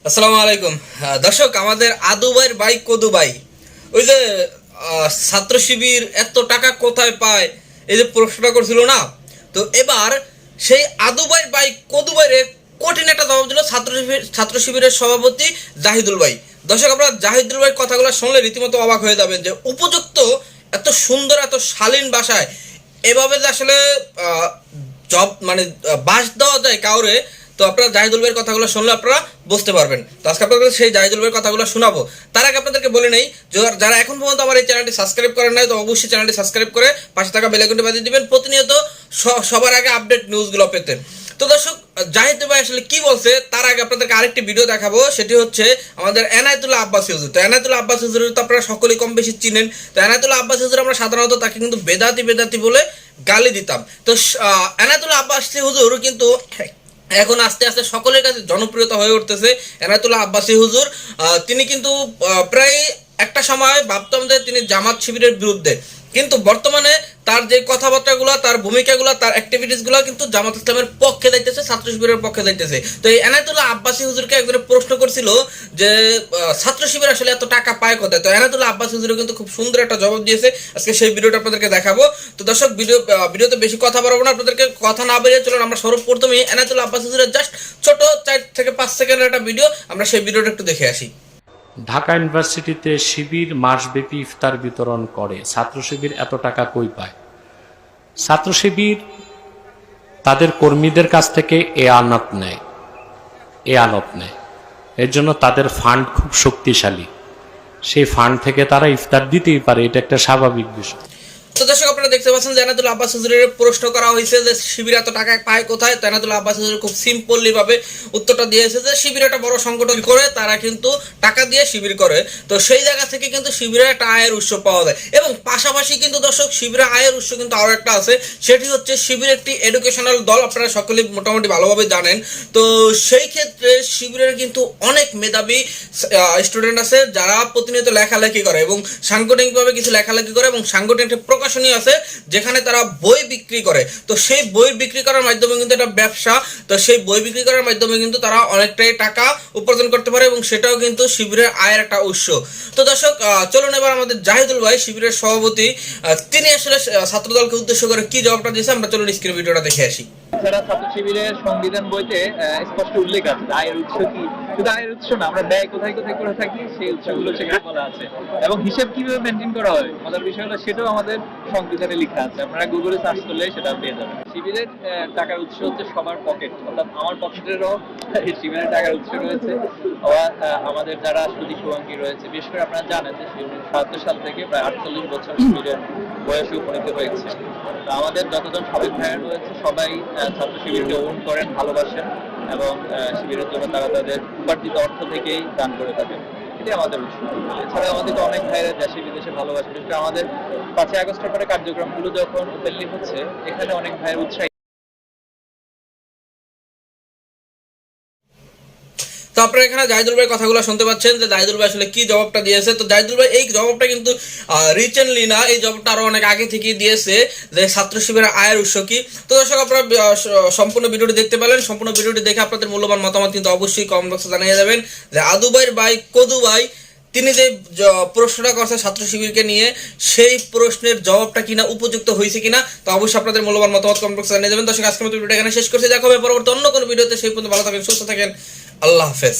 আসসালামু আলাইকুম। দর্শক, আমাদের আদু ভাইয়ের ভাই কদু ভাই ওই যে ছাত্র শিবির এত টাকা কোথায় পায়, এই যে প্রশ্নটা করছিল না, তো এবার সেই আদু ভাইয়ের ভাই কদু ভাইয়ের কঠিন একটা জবাব দিল ছাত্র শিবিরের সভাপতি জাহিদুল ভাই। দর্শক, আপনারা জাহিদুল ভাইয়ের কথাগুলো শুনলে রীতিমতো অবাক হয়ে যাবেন যে উপযুক্ত এত সুন্দর এত শালীন ভাষায় এভাবে যে আসলে জব মানে বাস দেওয়া যায় কাউরে। তো আপনারা জাহিদুল ভাইয়ের কথাগুলো শুনলে আপনারা বুঝতে পারবেন। তো আজকে আপনাদের সেই জাহিদুল ভাইয়ের কথাগুলো শোনাবো। তার আগে আপনাদেরকে বলে নেই, যারা এখন পর্যন্ত আমার এই চ্যানেলটি সাবস্ক্রাইব করেন নাই, তো অবশ্যই চ্যানেলটি সাবস্ক্রাইব করে পাশে থাকা বেল আইকনটি বাজিয়ে দিবেন প্রতিনিয়ত সবার আগে আপডেট নিউজগুলো পেতে। তো দর্শক, জাহিদ ভাই আসলে কি বলছে তার আগে আপনাদেরকে আরেকটি ভিডিও দেখাবো। সেটি হচ্ছে আমাদের এনায়েতুল্লাহ আব্বাস হুজুর। তো এনায়েতুল্লাহ আব্বাস হুজুর তো আপনারা সকলেই কম বেশি চিনেন। তো এনায়েতুল্লাহ আব্বাস হুজুর আমরা সাধারণত তাকে কিন্তু বেদাতি বলে গালি দিতাম। তো এনায়েতুল্লাহ আব্বাস হুজুর কিন্তু এখন আস্তে আস্তে সকলের কাছে জনপ্রিয়তা হয়ে উঠতেছে। এনায়েতুল্লাহ আব্বাসী হুজুর তিনি কিন্তু প্রায় একটা সময় ভাবতাম যে তিনি জামাত শিবিরের বিরুদ্ধে, কিন্তু বর্তমানে তার যে কথাবার্তাগুলো, তার ভূমিকাগুলো, তার অ্যাক্টিভিটিসগুলো কিন্তু জামাত ইসলামের পক্ষে যাইতেছে, ছাত্র শিবিরের পক্ষে যাইতেছে। তো এই এনায়েতুল্লাহ আব্বাসী হুজুরকে একজনে প্রশ্ন করছিল যে ছাত্র শিবির আসলে এত টাকা পায় কোথায়। তো এনায়েতুল্লাহ আব্বাসী হুজুর কিন্তু খুব সুন্দর একটা জবাব দিয়েছে। আজকে সেই ভিডিওটা আপনাদেরকে দেখাবো। তো দর্শক, ভিডিওতে বেশি কথা বাড়াবো না, আপনাদেরকে কথা না বেরিয়ে চলুন আমরা সর্বপ্রথমেই এনায়েতুল্লাহ আব্বাসী হুজুরের জাস্ট ছোট 4 থেকে 5 সেকেন্ডের একটা ভিডিও, আমরা সেই ভিডিওটা একটু দেখে আসি। ঢাকা ইউনিভার্সিটিতে শিবির মাসব্যাপী ইফতার বিতরণ করে, ছাত্র শিবির এত টাকা কই পায়? ছাত্র শিবির তাদের কর্মীদের কাছ থেকে এ আনত নেয়। এর জন্য তাদের ফান্ড খুব শক্তিশালী, সেই ফান্ড থেকে তারা ইফতার দিতেই পারে, এটা একটা স্বাভাবিক বিষয়। তো দর্শক, আপনারা দেখতে পাচ্ছেন যে এনায়েতুল্লাহ আব্বাস হুজুরের প্রশ্ন করা হয়েছে যে শিবির এত টাকা পায় কোথায়। তো এনায়েতুল্লাহ আব্বাস হুজুর খুব সিম্পলি ভাবে উত্তরটা দিয়েছে যে শিবির একটা বড় সংগঠন করে, তারা কিন্তু টাকা দিয়ে শিবির করে। তো সেই জায়গা থেকে কিন্তু শিবিরের একটা আয়ের উৎস পাওয়া যায়। এবং পাশাপাশি কিন্তু দর্শক, শিবিরের আয়ের উৎস কিন্তু আরো একটা আছে, সেটি হচ্ছে শিবির একটি এডুকেশনাল দল, আপনারা সকলে মোটামুটি ভালোভাবে জানেন। তো সেই ক্ষেত্রে শিবিরের কিন্তু অনেক মেধাবী স্টুডেন্ট আছে যারা প্রতিনিয়ত লেখালেখি করে এবং সাংগঠনিকভাবে কিছু লেখালেখি করে, এবং সাংগঠনিক প্রকাশনী আছে যেখানে তারা বই বিক্রি করে। তো সেই বই বিক্রি করার মাধ্যমে কিন্তু এটা ব্যবসা। তো সেই বই বিক্রি করার মাধ্যমে কিন্তু তারা অনেকটাই টাকা উপার্জন করতে পারে, এবং সেটাও কিন্তু শিবিরের আয়ের একটা উৎস। তো দর্শক, চলুন এবার আমাদের জাহিদুল ভাই, শিবিরের সভাপতি, তিনি আসলে ছাত্রদলকে উদ্দেশ্য করে কি জবাবটা দিয়েছে, আমরা চলুন স্ক্রিন ভিডিওটা দেখে আসি। এছাড়া ছাত্র শিবিরের সংবিধান বইতে স্পষ্ট উল্লেখ আছে আয়ের উৎস কি। শুধু আয়ের উৎস না, আমরা ব্যয় কোথায় কোথায় করে থাকি সেই উৎসগুলো সেখানে বলা আছে, এবং হিসেব কিভাবে মেনটেন করা হয় মজার বিষয় হলো সেটাও আমাদের সংবিধানে লেখা আছে। আপনারা গুগলে সার্চ করলে সেটা পেয়ে যাবেন। শিবিরের টাকার উৎস হচ্ছে সবার পকেট, অর্থাৎ আমার পকেটেরও শিবিরের টাকার উৎস রয়েছে। আবার আমাদের যারা সুদী শুভাঙ্গী রয়েছে, বিশেষ করে আপনারা জানেন যে ৭৭ সাল থেকে প্রায় ৪৮ বছর শিবিরের বয়সে উপনীত হয়েছে। আমাদের যতজন সাবেক ভাইয়ার রয়েছে সবাই ছাত্র শিবিরকে ওন করেন, ভালোবাসেন, এবং শিবিরের জন্য তারা তাদের উপার্জিত অর্থ থেকেই দান করে থাকেন। এটাই আমাদের উৎস। এছাড়া আমাদের অনেক ভাইয়েরা দেশে বিদেশে ভালোবাসে, বিশেষ করে আমাদের ৫ই আগস্টের পরে কার্যক্রমগুলো যখন ওপেনলি হচ্ছে, এখানে অনেক ভাইয়ের উৎসাহ। তো আপনারা এখানে জাহিদুল ভাইয়ের কথাগুলো শুনতে পাচ্ছেন যে জাহিদুল ভাই আসলে কি জবাবটা দিয়েছে। তো জাহিদুল ভাই এই জবাবটা কিন্তু রিসেন্টলি না, এই জবাবটা আরো অনেক আগে থেকেই দিয়েছে যে ছাত্র শিবিরের আয়ের উৎস কি। তো দর্শক, আপনারা সম্পূর্ণ ভিডিওটি দেখতে পেলেন। সম্পূর্ণ ভিডিওটি দেখে আপনাদের মূল্যবান মতামত কিন্তু অবশ্যই কমেন্ট বক্সে জানিয়ে যাবেন যে আদু ভাইয়ের ভাই কদু ভাই তিনি যে প্রশ্নটা করছে ছাত্র শিবিরকে নিয়ে, সেই প্রশ্নের জবাবটা কিনা উপযুক্ত হয়েছে কিনা, তো অবশ্যই আপনাদের মূল্যবান মতামত কমেন্ট বক্সে জানিয়ে দেবেন। দর্শক, আজকের মতো ভিডিওটা এখানে শেষ করছি। দেখা হবে পরবর্তী অন্য কোনো ভিডিওতে। সেই পর্যন্ত ভালো থাকেন, সুস্থ থাকেন, আল্লাহ হাফেজ।